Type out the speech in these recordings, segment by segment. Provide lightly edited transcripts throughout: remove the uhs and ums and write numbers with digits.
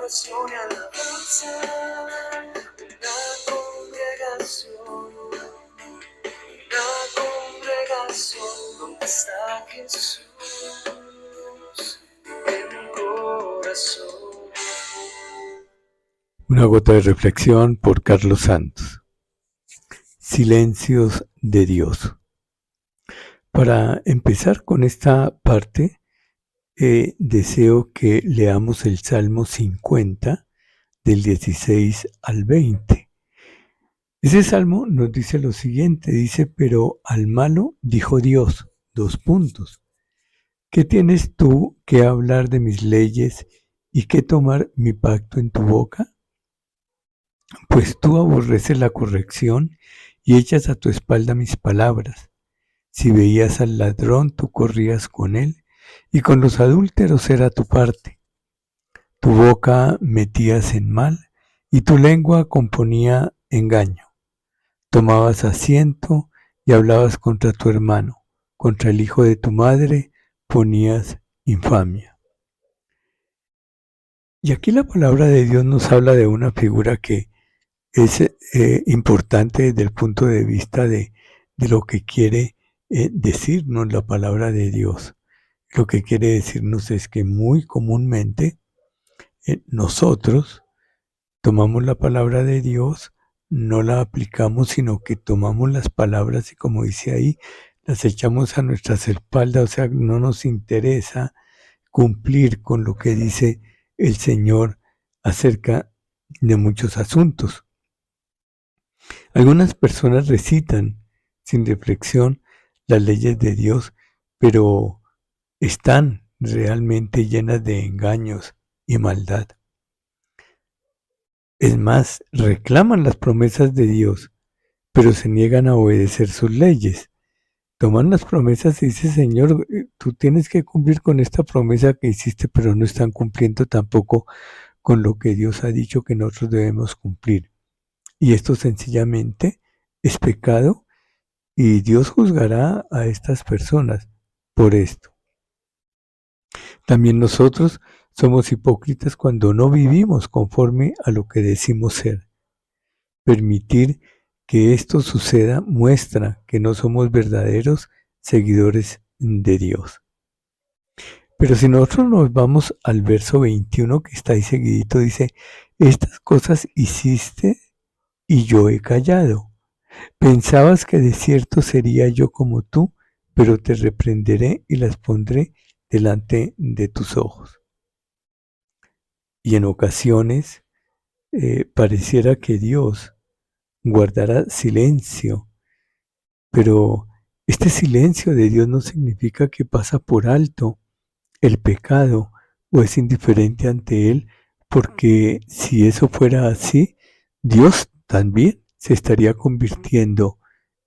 adoración y alabanza, una congregación donde está Jesús en mi corazón. Una gota de reflexión por Carlos Santos. Silencios de Dios. Para empezar con esta parte, deseo que leamos el Salmo 50 del 16 al 20. Ese salmo nos dice lo siguiente, dice, pero al malo dijo Dios, : ¿qué tienes tú que hablar de mis leyes y que tomar mi pacto en tu boca? Pues tú aborreces la corrección y echas a tu espalda mis palabras. Si veías al ladrón, tú corrías con él, y con los adúlteros era tu parte. Tu boca metías en mal, y tu lengua componía engaño. Tomabas asiento y hablabas contra tu hermano, contra el hijo de tu madre ponías infamia. Y aquí la palabra de Dios nos habla de una figura que es importante desde el punto de vista de lo que quiere decirnos la palabra de Dios. Lo que quiere decirnos es que muy comúnmente nosotros tomamos la palabra de Dios, no la aplicamos, sino que tomamos las palabras y, como dice ahí, las echamos a nuestras espaldas, o sea, no nos interesa cumplir con lo que dice el Señor acerca de muchos asuntos. Algunas personas recitan sin reflexión las leyes de Dios, pero están realmente llenas de engaños y maldad. Es más, reclaman las promesas de Dios, pero se niegan a obedecer sus leyes. Toman las promesas y dicen, Señor, tú tienes que cumplir con esta promesa que hiciste, pero no están cumpliendo tampoco con lo que Dios ha dicho que nosotros debemos cumplir. Y esto sencillamente es pecado y Dios juzgará a estas personas por esto. También nosotros somos hipócritas cuando no vivimos conforme a lo que decimos ser. Permitir que esto suceda muestra que no somos verdaderos seguidores de Dios. Pero si nosotros nos vamos al verso 21 que está ahí seguidito, dice, estas cosas hiciste y yo he callado. Pensabas que de cierto sería yo como tú, pero te reprenderé y las pondré delante de tus ojos. Y en ocasiones pareciera que Dios guardará silencio, pero este silencio de Dios no significa que pasa por alto el pecado o es indiferente ante él, porque si eso fuera así, Dios también se estaría convirtiendo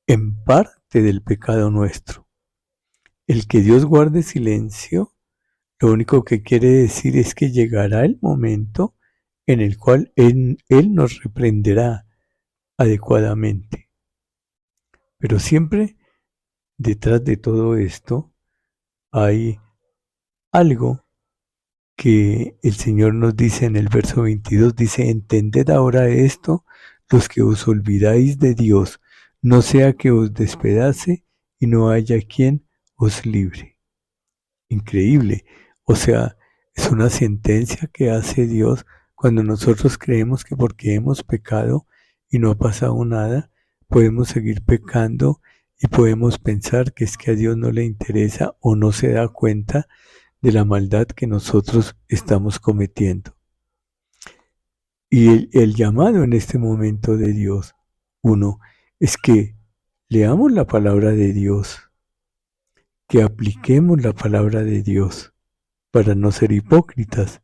en parte del pecado nuestro. El que Dios guarde silencio, lo único que quiere decir es que llegará el momento en el cual Él nos reprenderá adecuadamente. Pero siempre detrás de todo esto hay algo que el Señor nos dice en el verso 22, dice, entended ahora esto, los que os olvidáis de Dios, no sea que os despedace y no haya quien os libre. Increíble, o sea, es una sentencia que hace Dios cuando nosotros creemos que porque hemos pecado y no ha pasado nada, podemos seguir pecando y podemos pensar que es que a Dios no le interesa o no se da cuenta de la maldad que nosotros estamos cometiendo. Y el llamado en este momento de Dios, uno, es que leamos la palabra de Dios, que apliquemos la palabra de Dios para no ser hipócritas,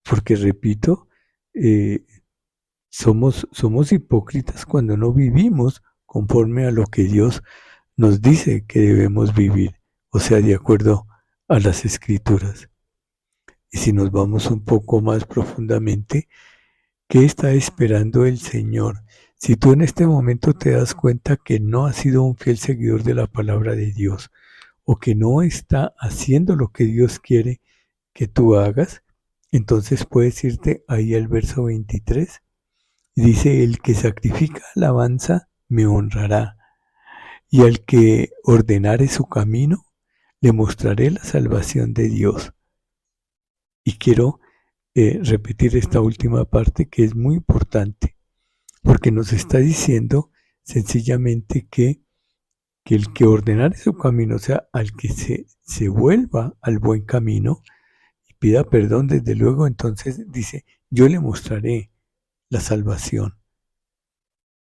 porque repito, somos hipócritas cuando no vivimos conforme a lo que Dios nos dice que debemos vivir, o sea, de acuerdo a las Escrituras. Y si nos vamos un poco más profundamente, ¿qué está esperando el Señor? Si tú en este momento te das cuenta que no has sido un fiel seguidor de la palabra de Dios, o que no está haciendo lo que Dios quiere que tú hagas, Entonces puedes irte ahí al verso 23. Dice, el que sacrifica alabanza me honrará, y al que ordenare su camino, le mostraré la salvación de Dios. Y quiero repetir esta última parte que es muy importante, porque nos está diciendo sencillamente que el que ordenare su camino, o sea, al que se vuelva al buen camino y pida perdón, desde luego, entonces dice, yo le mostraré la salvación.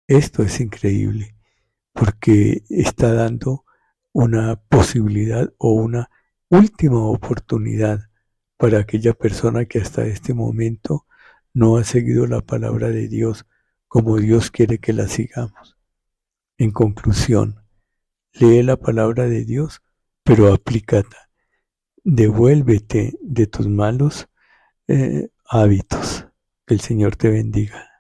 Esto es increíble, porque está dando una posibilidad o una última oportunidad para aquella persona que hasta este momento no ha seguido la palabra de Dios como Dios quiere que la sigamos. En conclusión, lee la palabra de Dios, pero aplícala. Devuélvete de tus malos hábitos. Que el Señor te bendiga.